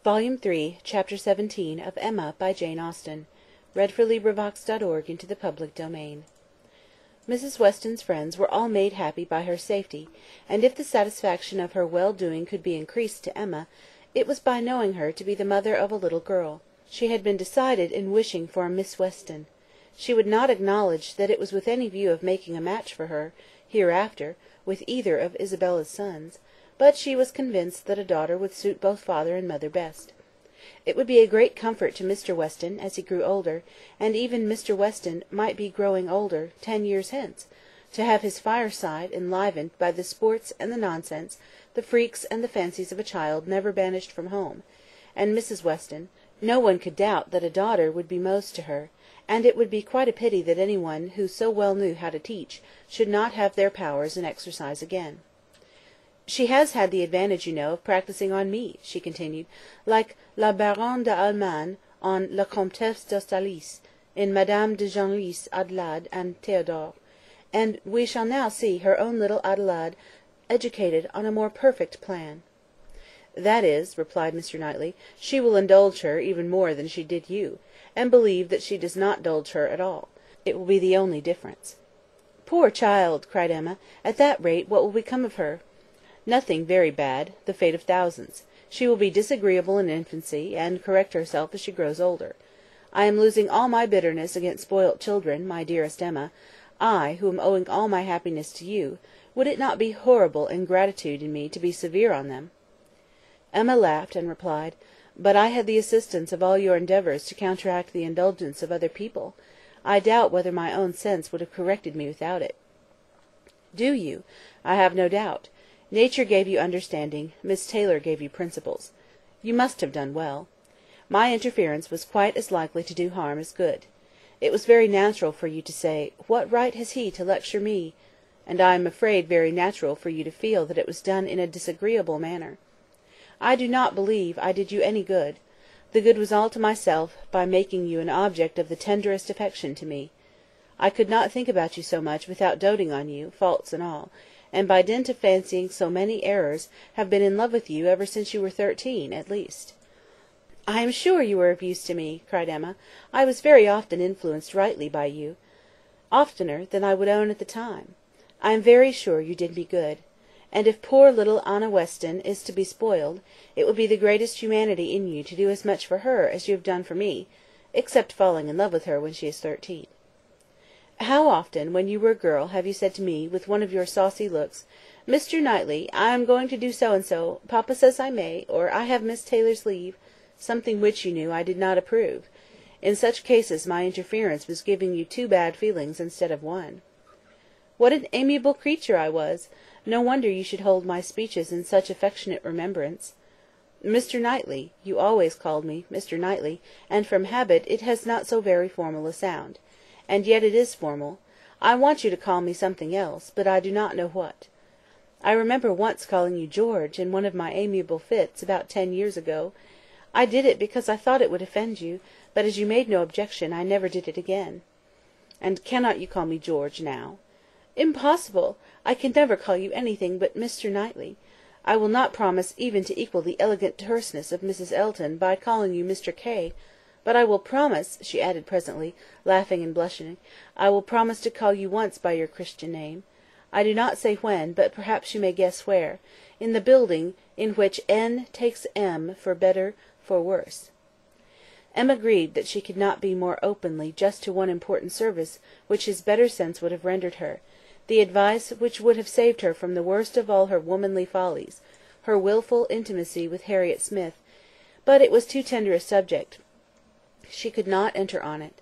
Volume 3, Chapter 17 of Emma by Jane Austen. Into the public domain. Mrs. Weston's friends were all made happy by her safety, and if the satisfaction of her well-doing could be increased to Emma, it was by knowing her to be the mother of a little girl. She had been decided in wishing for a Miss Weston. She would not acknowledge that it was with any view of making a match for her, hereafter, with either of Isabella's sons, but she was convinced that a daughter would suit both father and mother best. It would be a great comfort to Mr. Weston as he grew older, and even Mr. Weston might be growing older 10 years hence, to have his fireside enlivened by the sports and the nonsense, the freaks and the fancies of a child never banished from home; and Mrs. Weston, no one could doubt that a daughter would be most to her, and it would be quite a pity that any one who so well knew how to teach should not have their powers in exercise again. "She has had the advantage, you know, of practising on me," she continued, "like la Baronne d'Allemagne on la Comtesse d'Ostalis, in Madame de Genlis' Adelaide and Theodore; and we shall now see her own little Adelaide educated on a more perfect plan." "That is," replied Mr. Knightley, "she will indulge her even more than she did you, and believe that she does not indulge her at all. It will be the only difference." "Poor child!" cried Emma. "At that rate, what will become of her?" "Nothing very bad, the fate of thousands. She will be disagreeable in infancy, and correct herself as she grows older. I am losing all my bitterness against spoilt children, my dearest Emma. I, who am owing all my happiness to you, would it not be horrible ingratitude in me to be severe on them?" Emma laughed, and replied, "But I had the assistance of all your endeavours to counteract the indulgence of other people. I doubt whether my own sense would have corrected me without it." "Do you? I have no doubt. Nature gave you understanding, Miss Taylor gave you principles. You must have done well. My interference was quite as likely to do harm as good. It was very natural for you to say, 'What right has he to lecture me?' and I am afraid very natural for you to feel that it was done in a disagreeable manner. I do not believe I did you any good. The good was all to myself, by making you an object of the tenderest affection to me. I could not think about you so much without doting on you, faults and all, and by dint of fancying so many errors, have been in love with you ever since you were 13, at least." "I am sure you were of use to me," cried Emma. "I was very often influenced rightly by you, oftener than I would own at the time. I am very sure you did me good. And if poor little Anna Weston is to be spoiled, it would be the greatest humanity in you to do as much for her as you have done for me, except falling in love with her when she is 13. How often, when you were a girl, have you said to me, with one of your saucy looks, 'Mr. Knightley, I am going to do so and so, papa says I may, or I have Miss Taylor's leave,' something which, you knew, I did not approve. In such cases my interference was giving you 2 bad feelings instead of 1. What an amiable creature I was! No wonder you should hold my speeches in such affectionate remembrance. Mr. Knightley, you always called me Mr. Knightley, and from habit it has not so very formal a sound. And yet it is formal. I want you to call me something else, but I do not know what. I remember once calling you George in one of my amiable fits, about 10 years ago. I did it because I thought it would offend you, but as you made no objection, I never did it again." "And cannot you call me George now?" "Impossible! I can never call you anything but Mr. Knightley. I will not promise even to equal the elegant terseness of Mrs. Elton by calling you Mr. K., but I will promise," she added presently, laughing and blushing, "I will promise to call you once by your Christian name. I do not say when, but perhaps you may guess where, in the building in which N takes M for better, for worse." Emma agreed that she could not be more openly just to one important service which his better sense would have rendered her, the advice which would have saved her from the worst of all her womanly follies, her wilful intimacy with Harriet Smith, but it was too tender a subject. She could not enter on it.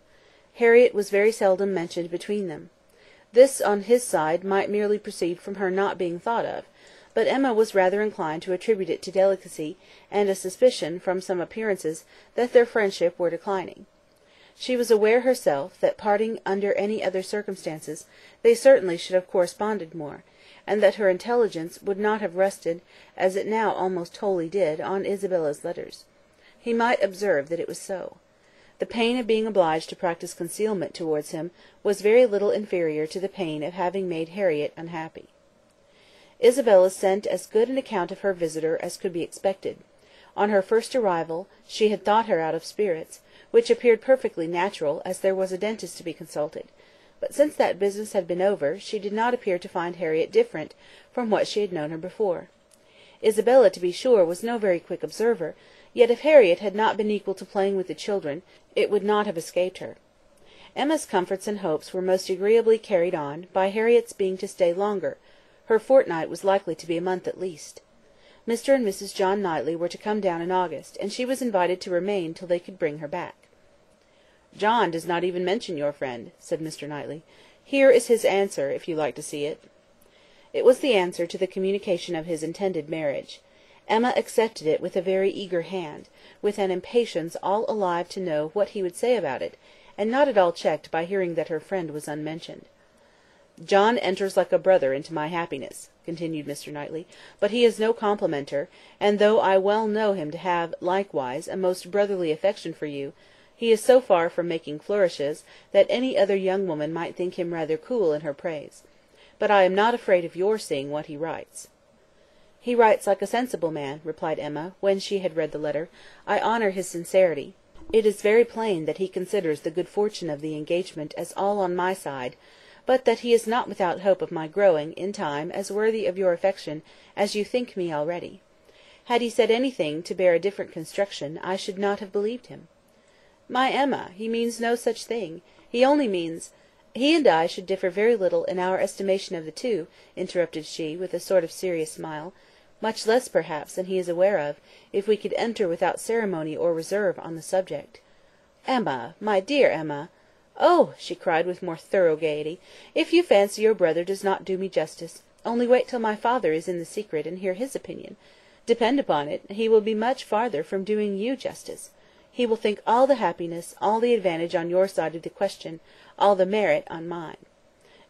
Harriet was very seldom mentioned between them. This, on his side, might merely proceed from her not being thought of, but Emma was rather inclined to attribute it to delicacy, and a suspicion, from some appearances, that their friendship were declining. She was aware herself, that parting under any other circumstances, they certainly should have corresponded more, and that her intelligence would not have rested, as it now almost wholly did, on Isabella's letters. He might observe that it was so. The pain of being obliged to practise concealment towards him was very little inferior to the pain of having made Harriet unhappy. Isabella sent as good an account of her visitor as could be expected. On her first arrival, she had thought her out of spirits, which appeared perfectly natural, as there was a dentist to be consulted; but since that business had been over, she did not appear to find Harriet different from what she had known her before. Isabella, to be sure, was no very quick observer, yet if Harriet had not been equal to playing with the children, it would not have escaped her. Emma's comforts and hopes were most agreeably carried on, by Harriet's being to stay longer. Her fortnight was likely to be a month at least. Mr. and Mrs. John Knightley were to come down in August, and she was invited to remain till they could bring her back. "John does not even mention your friend," said Mr. Knightley. "Here is his answer, if you like to see it." It was the answer to the communication of his intended marriage. Emma accepted it with a very eager hand, with an impatience all alive to know what he would say about it, and not at all checked by hearing that her friend was unmentioned. "John enters like a brother into my happiness," continued Mr. Knightley, "but he is no complimenter, and though I well know him to have, likewise, a most brotherly affection for you, he is so far from making flourishes, that any other young woman might think him rather cool in her praise. But I am not afraid of your seeing what he writes." "He writes like a sensible man," replied Emma, when she had read the letter. "I honour his sincerity. It is very plain that he considers the good fortune of the engagement as all on my side, but that he is not without hope of my growing, in time, as worthy of your affection as you think me already. Had he said anything to bear a different construction, I should not have believed him." "My Emma, he means no such thing. He only means—" "He and I should differ very little in our estimation of the two," interrupted she, with a sort of serious smile; "much less, perhaps, than he is aware of, if we could enter without ceremony or reserve on the subject." "Emma, my dear Emma!" "Oh!" she cried, with more thorough gaiety, "if you fancy your brother does not do me justice, only wait till my father is in the secret, and hear his opinion. Depend upon it, he will be much farther from doing you justice. He will think all the happiness, all the advantage on your side of the question, all the merit on mine.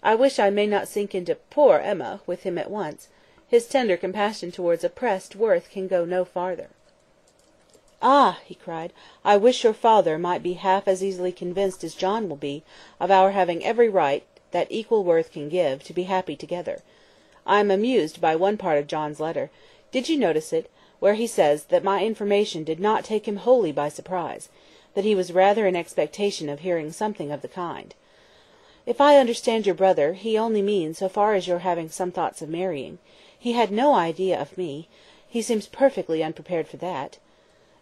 I wish I may not sink into 'poor Emma' with him at once. His tender compassion towards oppressed worth can go no farther." "Ah!" he cried, "I wish your father might be half as easily convinced as John will be, of our having every right, that equal worth can give, to be happy together. I am amused by one part of John's letter. Did you notice it, where he says that my information did not take him wholly by surprise, that he was rather in expectation of hearing something of the kind? If I understand your brother, he only means so far as your having some thoughts of marrying. He had no idea of me. He seems perfectly unprepared for that."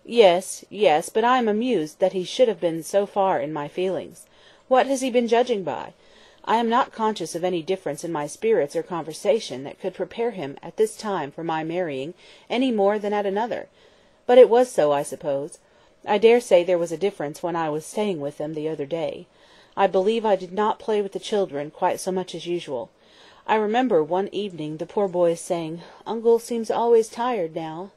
"Yes, yes, but I am amused that he should have been so far in my feelings. What has he been judging by? I am not conscious of any difference in my spirits or conversation that could prepare him at this time for my marrying any more than at another. But it was so, I suppose. I dare say there was a difference when I was staying with them the other day. I believe I did not play with the children quite so much as usual. I remember one evening the poor boys saying, 'Uncle seems always tired now.